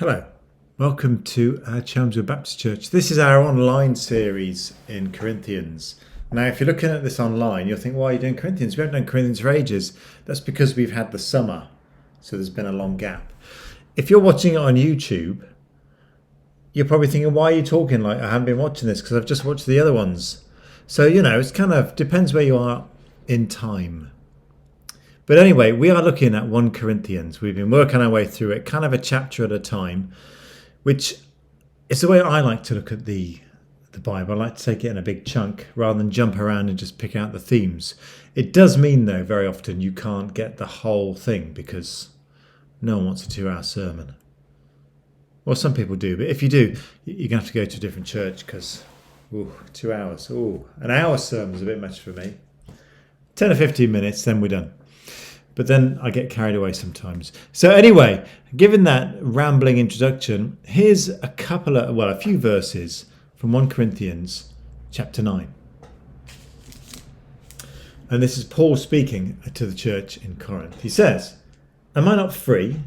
Hello, welcome to Chelmsford Baptist Church. This is our online series in Corinthians. Now, if you're looking at this online, you'll think, why are you doing Corinthians? We haven't done Corinthians for ages. That's because we've had the summer, so there's been a long gap. If you're watching it on YouTube, you're probably thinking, why are you talking like I haven't been watching this? Because I've just watched the other ones. So, it's kind of depends where you are in time. But anyway, we are looking at 1 Corinthians. We've been working our way through it, kind of a chapter at a time, which is the way I like to look at the Bible. I like to take it in a big chunk rather than jump around and just pick out the themes. It does mean, though, very often you can't get the whole thing because no one wants a 2-hour sermon. Well, some people do, but if you do, you're going to have to go to a different church because 2 hours. An hour sermon is a bit much for me. 10 or 15 minutes, then we're done. But then I get carried away sometimes. So anyway, given that rambling introduction, here's a few verses from 1 Corinthians chapter 9. And this is Paul speaking to the church in Corinth. He says, "Am I not free?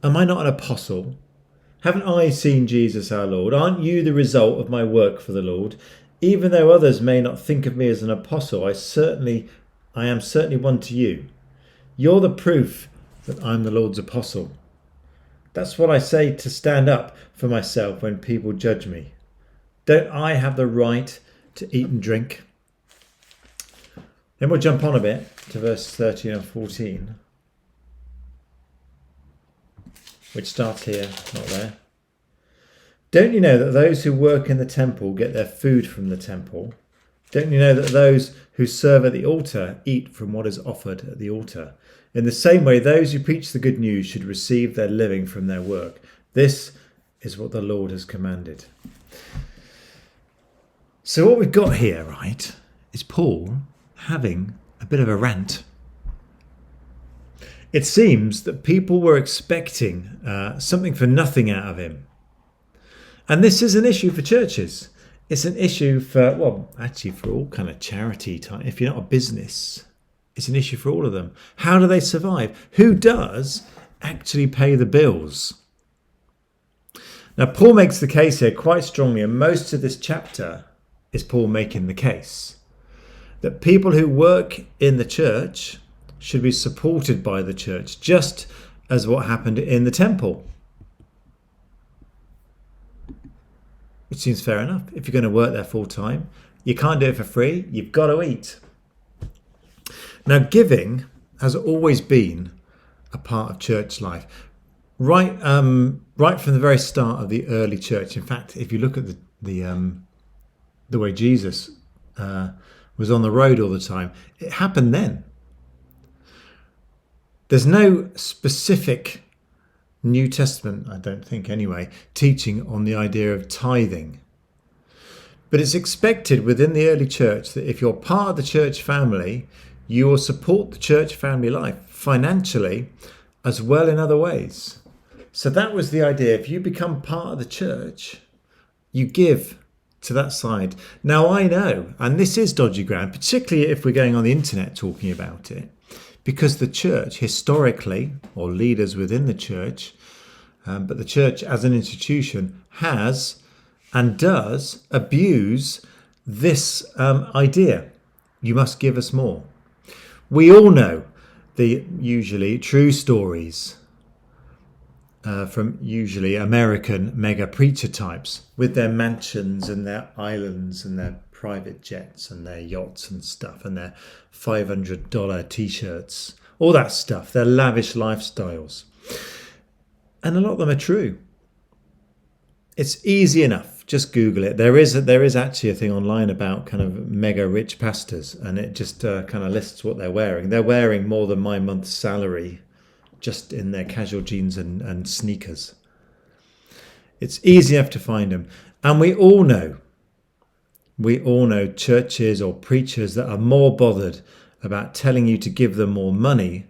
Am I not an apostle? Haven't I seen Jesus our Lord? Aren't you the result of my work for the Lord? Even though others may not think of me as an apostle, I am certainly one to you. You're the proof that I'm the Lord's apostle. That's what I say to stand up for myself when people judge me. Don't I have the right to eat and drink?" Then we'll jump on a bit to verse 13 and 14, which starts here, not there. "Don't you know that those who work in the temple get their food from the temple? Don't you know that those who serve at the altar eat from what is offered at the altar? In the same way, those who preach the good news should receive their living from their work. This is what the Lord has commanded." So what we've got here, right, is Paul having a bit of a rant. It seems that people were expecting something for nothing out of him. And this is an issue for churches. It's an issue for all kind of charity type. If you're not a business, it's an issue for all of them. How do they survive? Who does actually pay the bills? Now, Paul makes the case here quite strongly, and most of this chapter is Paul making the case that people who work in the church should be supported by the church, just as what happened in the temple. Which seems fair enough. If you're going to work there full time, you can't do it for free. You've got to eat. Now, giving has always been a part of church life, right from the very start of the early church. In fact, if you look at the way Jesus was on the road all the time, it happened then. There's no specific New Testament, I don't think anyway, teaching on the idea of tithing. But it's expected within the early church that if you're part of the church family, you will support the church family life financially as well in other ways. So that was the idea. If you become part of the church, you give to that side. Now I know, and this is dodgy ground, particularly if we're going on the internet talking about it, because the church historically, or leaders within the church, but the church as an institution has and does abuse this idea. You must give us more. We all know the usually true stories from usually American mega preacher types with their mansions and their islands and their private jets and their yachts and stuff and their $500 t-shirts, all that stuff, their lavish lifestyles. And a lot of them are true. It's easy enough. Just Google it. There is actually a thing online about kind of mega rich pastors, and it just kind of lists what they're wearing. They're wearing more than my month's salary just in their casual jeans and sneakers. It's easy enough to find them. And we all know churches or preachers that are more bothered about telling you to give them more money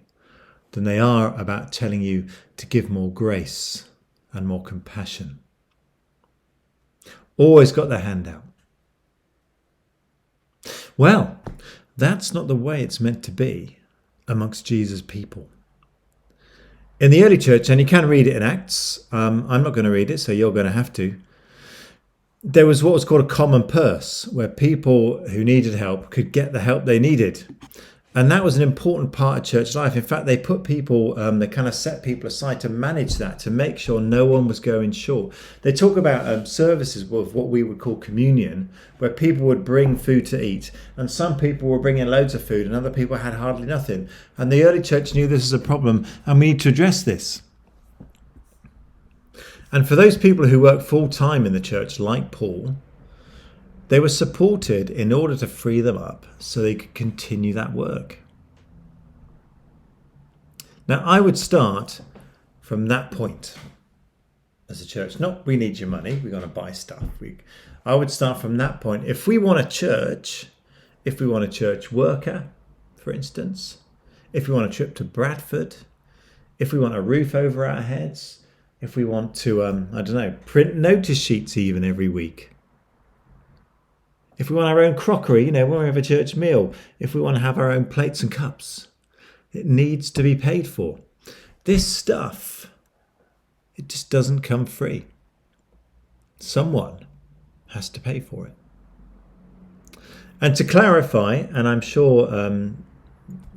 than they are about telling you to give more grace and more compassion. Always got their hand out. Well, that's not the way it's meant to be amongst Jesus' people. In the early church, and you can read it in Acts, I'm not going to read it, so you're going to have to. There was what was called a common purse, where people who needed help could get the help they needed. And that was an important part of church life. In fact, they put people, they kind of set people aside to manage that, to make sure no one was going short. They talk about services of what we would call communion, where people would bring food to eat. And some people were bringing loads of food and other people had hardly nothing. And the early church knew this is a problem and we need to address this. And for those people who work full time in the church, like Paul, they were supported in order to free them up so they could continue that work. Now, I would start from that point as a church. Not we need your money, we're going to buy stuff. I would start from that point. If we want a church worker, for instance, if we want a trip to Bradford, if we want a roof over our heads, if we want to, print notice sheets even every week, if we want our own crockery, when we have a church meal, if we want to have our own plates and cups, it needs to be paid for. This stuff, it just doesn't come free. Someone has to pay for it. And to clarify, and I'm sure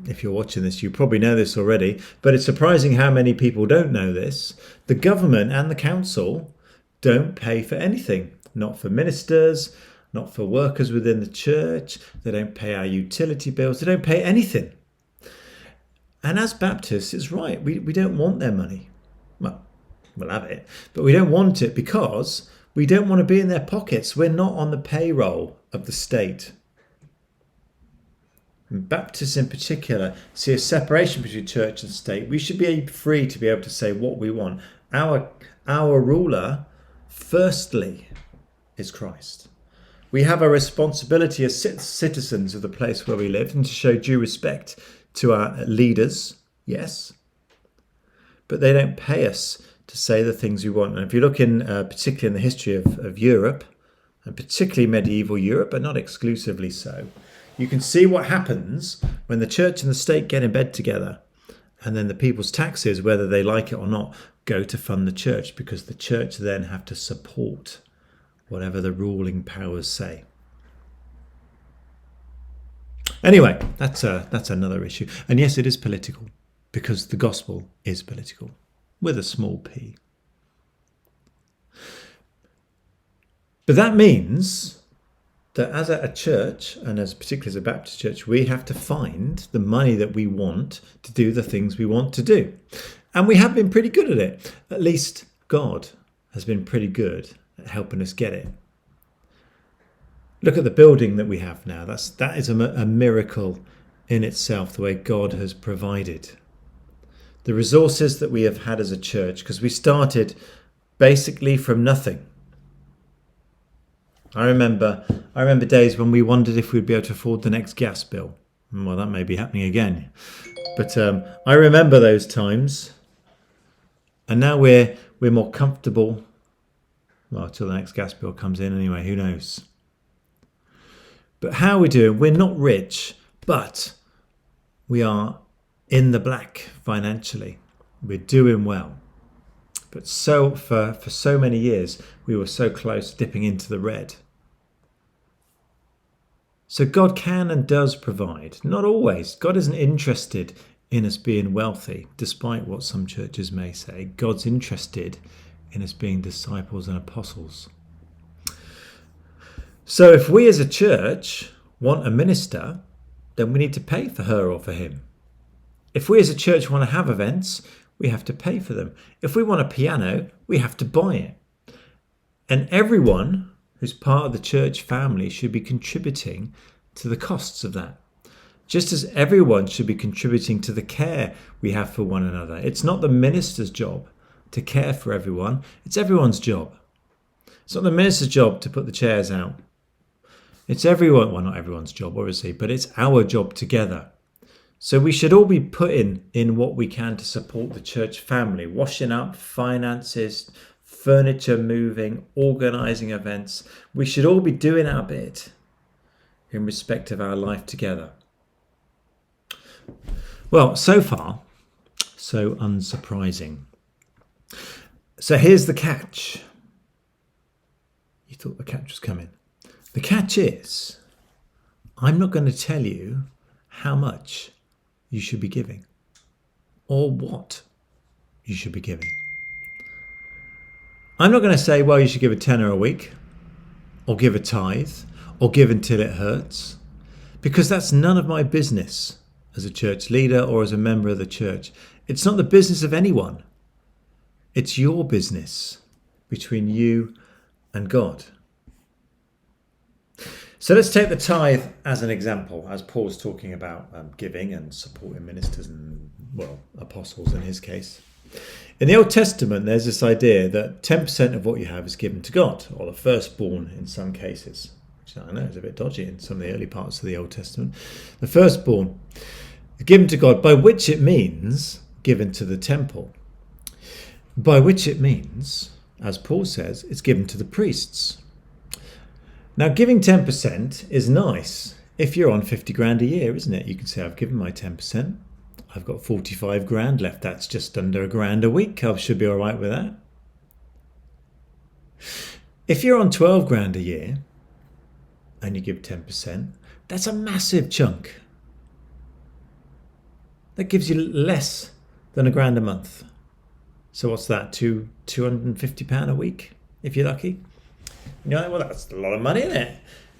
if you're watching this, you probably know this already, but it's surprising how many people don't know this. The government and the council don't pay for anything, not for ministers, not for workers within the church. They don't pay our utility bills. They don't pay anything. And as Baptists, it's right. We don't want their money. Well, we'll have it, but we don't want it because we don't want to be in their pockets. We're not on the payroll of the state. And Baptists in particular see a separation between church and state. We should be free to be able to say what we want. Our ruler, firstly, is Christ. We have a responsibility as citizens of the place where we live and to show due respect to our leaders, yes, but they don't pay us to say the things we want. And if you look in, particularly in the history of Europe, and particularly medieval Europe, but not exclusively so, you can see what happens when the church and the state get in bed together, and then the people's taxes, whether they like it or not, go to fund the church, because the church then have to support whatever the ruling powers say. Anyway, that's another issue. And yes, it is political, because the gospel is political, with a small p. But that means that as a church, and as particularly as a Baptist church, we have to find the money that we want to do the things we want to do. And we have been pretty good at it. At least God has been pretty good at helping us get it. Look at the building that we have now. That is a miracle in itself, the way God has provided. The resources that we have had as a church, because we started basically from nothing. I remember days when we wondered if we'd be able to afford the next gas bill. Well, that may be happening again. But I remember those times. And now we're more comfortable. Well, till the next gas bill comes in anyway, who knows? But how are we doing? We're not rich, but we are in the black financially. We're doing well. But for so many years, we were so close dipping into the red. So God can and does provide. Not always. God isn't interested in us being wealthy, despite what some churches may say. God's interested in us being disciples and apostles. So if we as a church want a minister, then we need to pay for her or for him. If we as a church want to have events, we have to pay for them. If we want a piano, we have to buy it. And everyone who's part of the church family should be contributing to the costs of that. Just as everyone should be contributing to the care we have for one another. It's not the minister's job to care for everyone. It's everyone's job. It's not the minister's job to put the chairs out. It's not everyone's job, obviously, but it's our job together. So we should all be putting in what we can to support the church family, washing up, finances, furniture moving, organising events. We should all be doing our bit in respect of our life together. Well, so far, so unsurprising. So here's the catch. You thought the catch was coming. The catch is, I'm not going to tell you how much you should be giving or what you should be giving. I'm not going to say, well, you should give a tenner a week or give a tithe or give until it hurts, because that's none of my business as a church leader or as a member of the church. It's not the business of anyone. It's your business between you and God. So let's take the tithe as an example, as Paul's talking about giving and supporting ministers and, well, apostles in his case. In the Old Testament, there's this idea that 10% of what you have is given to God, or the firstborn in some cases, which I know is a bit dodgy in some of the early parts of the Old Testament. The firstborn, given to God, by which it means given to the temple. By which it means, as Paul says, it's given to the priests. Now, giving 10% is nice if you're on 50 grand a year, isn't it? You can say, I've given my 10%. I've got 45 grand left. That's just under £1,000 a week. I should be all right with that. If you're on 12 grand a year and you give 10%, that's a massive chunk. That gives you less than £1,000 a month. So what's that? £250 a week, if you're lucky. You know, well, that's a lot of money, isn't it?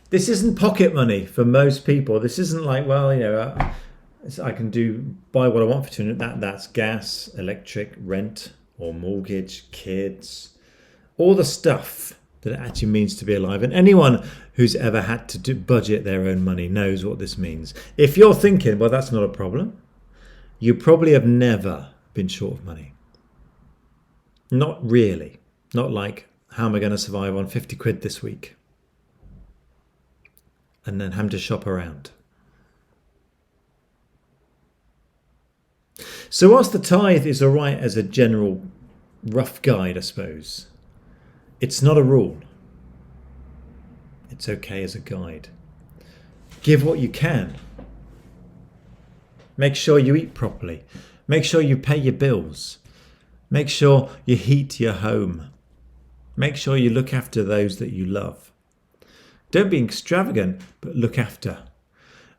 This isn't pocket money for most people. This isn't like, well, I can buy what I want for 200. That's gas, electric, rent, or mortgage, kids, all the stuff that it actually means to be alive. And anyone who's ever had to budget their own money knows what this means. If you're thinking, well, that's not a problem, you probably have never been short of money. Not really. Not like, how am I going to survive on 50 quid this week? And then having to shop around. So whilst the tithe is all right as a general rough guide, I suppose, it's not a rule. It's okay as a guide. Give what you can. Make sure you eat properly. Make sure you pay your bills. Make sure you heat your home. Make sure you look after those that you love. Don't be extravagant, but look after.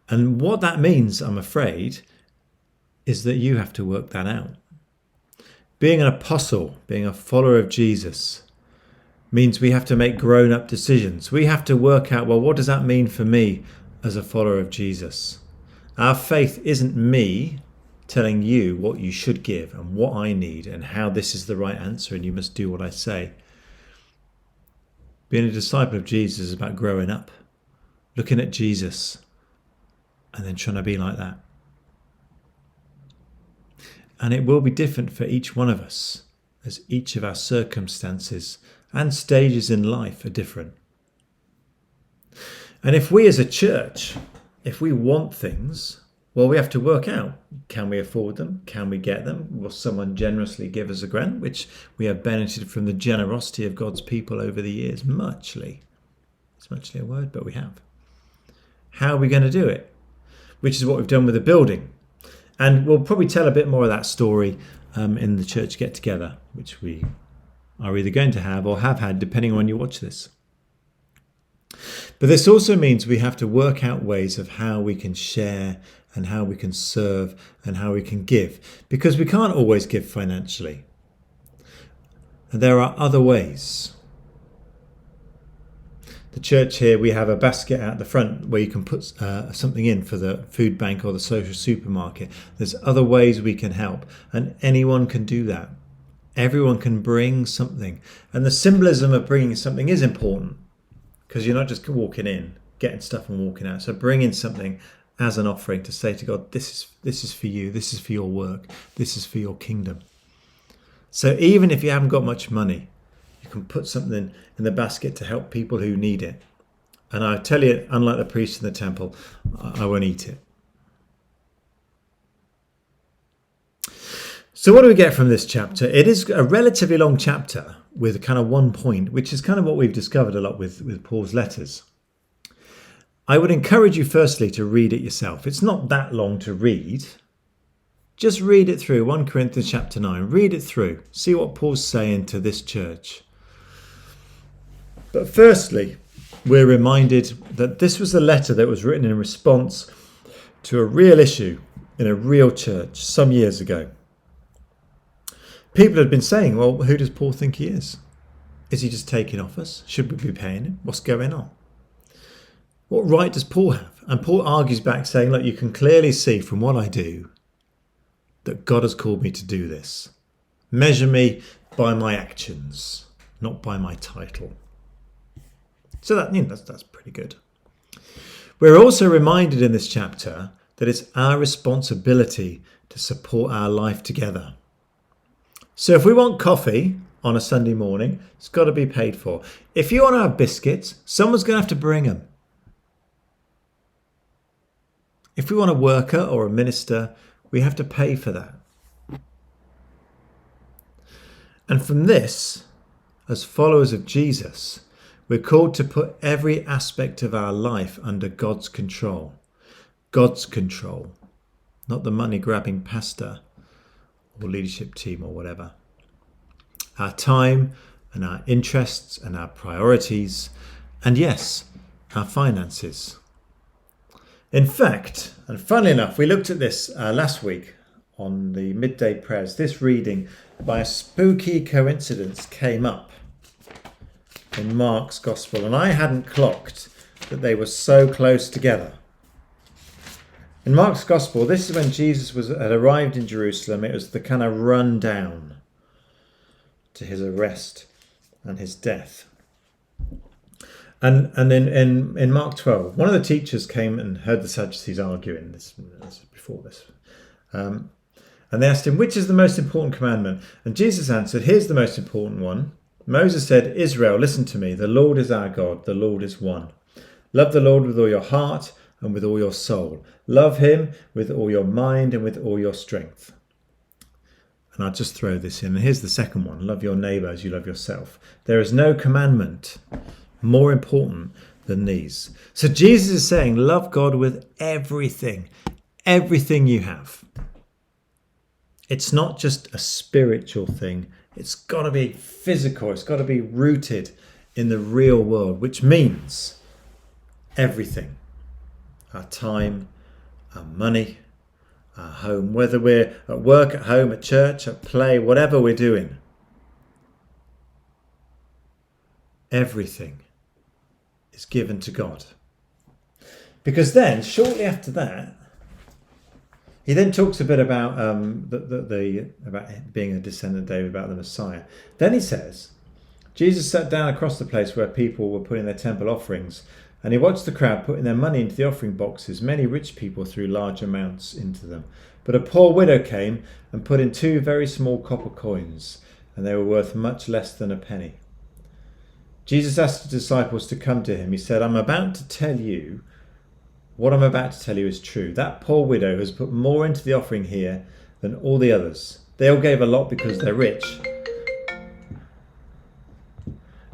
And what that means, I'm afraid, is that you have to work that out. Being an apostle, being a follower of Jesus, means we have to make grown-up decisions. We have to work out, well, what does that mean for me as a follower of Jesus? Our faith isn't me telling you what you should give and what I need and how this is the right answer and you must do what I say. Being a disciple of Jesus is about growing up, looking at Jesus and then trying to be like that. And it will be different for each one of us, as each of our circumstances and stages in life are different. And if we as a church, if we want things, well, we have to work out, can we afford them? Can we get them? Will someone generously give us a grant? Which we have benefited from the generosity of God's people over the years, muchly. It's muchly a word, but we have. How are we going to do it? Which is what we've done with the building. And we'll probably tell a bit more of that story in the church get-together, which we are either going to have or have had, depending on when you watch this. But this also means we have to work out ways of how we can share and how we can serve and how we can give, because we can't always give financially. And there are other ways. The church here, we have a basket out the front where you can put something in for the food bank or the social supermarket. There's other ways we can help, and anyone can do that. Everyone can bring something. And the symbolism of bringing something is important, because you're not just walking in, getting stuff and walking out. So bringing something as an offering to say to God, this is for you, this is for your work, this is for your kingdom. So even if you haven't got much money, you can put something in the basket to help people who need it. And I tell you, unlike the priests in the temple, I won't eat it. So what do we get from this chapter? It is a relatively long chapter with kind of one point, which is kind of what we've discovered a lot with Paul's letters. I would encourage you firstly to read it yourself. It's not that long to read, Just read it through, 1 Corinthians chapter 9. Read it through. See what Paul's saying to this church. But firstly, we're reminded that this was a letter that was written in response to a real issue in a real church some years ago. People had been saying, well, who does Paul think he is? Is he just taking off us? Should we be paying him? What's going on? What right does Paul have? And Paul argues back saying, look, you can clearly see from what I do that God has called me to do this. Measure me by my actions, not by my title. So that's pretty good. We're also reminded in this chapter that it's our responsibility to support our life together. So if we want coffee on a Sunday morning, it's got to be paid for. If you want to have biscuits, someone's going to have to bring them. If we want a worker or a minister, we have to pay for that. And from this, as followers of Jesus, we're called to put every aspect of our life under God's control. God's control, not the money-grabbing pastor or leadership team or whatever. Our time and our interests and our priorities, and yes, our finances. In fact, and funnily enough, we looked at this last week on the midday prayers. This reading, by a spooky coincidence, came up in Mark's Gospel, and I hadn't clocked that they were so close together. In Mark's Gospel, this is when Jesus had arrived in Jerusalem. It was the kind of run down to his arrest and his death. And in Mark 12, one of the teachers came and heard the Sadducees arguing. This was before this. And they asked him, which is the most important commandment? And Jesus answered, here's the most important one. Moses said, Israel, listen to me. The Lord is our God. The Lord is one. Love the Lord with all your heart and with all your soul. Love him with all your mind and with all your strength. And I'll just throw this in. And here's the second one. Love your neighbour as you love yourself. There is no commandment more important than these. So Jesus is saying, love God with everything you have. It's not just a spiritual thing. It's got to be physical. It's got to be rooted in the real world, which means everything. Our time, our money, our home, whether we're at work, at home, at church, at play, whatever we're doing. Everything is given to God. Because then, shortly after that, he then talks a bit about about being a descendant of David, about the Messiah. Then he says, Jesus sat down across the place where people were putting their temple offerings, and he watched the crowd putting their money into the offering boxes. Many rich people threw large amounts into them. But a poor widow came and put in 2 very small copper coins, and they were worth much less than a penny. Jesus asked the disciples to come to him. He said, I'm about to tell you what I'm about to tell you is true. That poor widow has put more into the offering here than all the others. They all gave a lot because they're rich.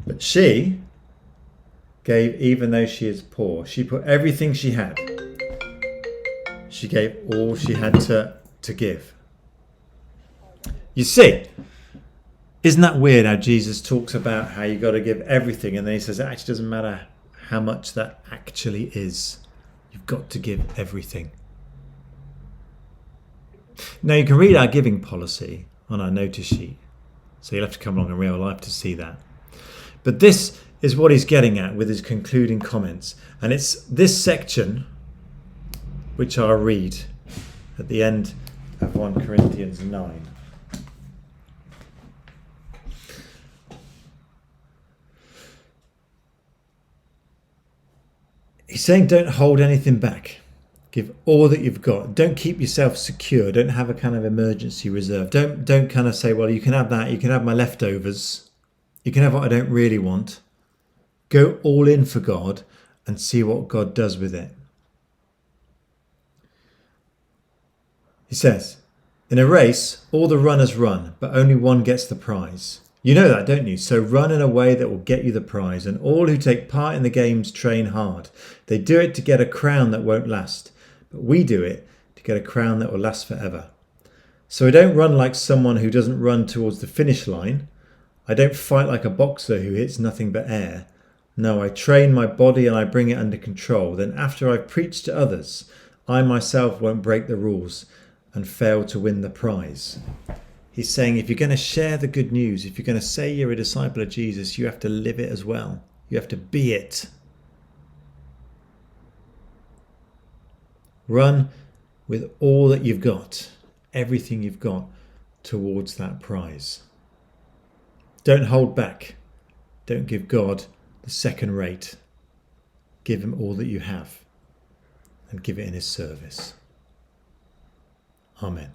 But she gave even though she is poor. She put everything she had. She gave all she had to give. You see, isn't that weird how Jesus talks about how you got to give everything, and then he says it actually doesn't matter how much that actually is. You've got to give everything. Now you can read our giving policy on our notice sheet, so you'll have to come along in real life to see that. But this is what he's getting at with his concluding comments, and it's this section which I'll read at the end of 1 Corinthians 9. He's saying don't hold anything back. Give all that you've got. Don't keep yourself secure. Don't have a kind of emergency reserve. Don't kind of say, well, you can have that. You can have my leftovers. You can have what I don't really want. Go all in for God and see what God does with it. He says, in a race, all the runners run, but only one gets the prize. You know that, don't you? So run in a way that will get you the prize. And all who take part in the games train hard. They do it to get a crown that won't last. But we do it to get a crown that will last forever. So I don't run like someone who doesn't run towards the finish line. I don't fight like a boxer who hits nothing but air. No, I train my body and I bring it under control. Then after I've preached to others, I myself won't break the rules and fail to win the prize. He's saying if you're going to share the good news, if you're going to say you're a disciple of Jesus, you have to live it as well. You have to be it. Run with all that you've got, everything you've got, towards that prize. Don't hold back. Don't give God the second rate. Give him all that you have and give it in his service. Amen.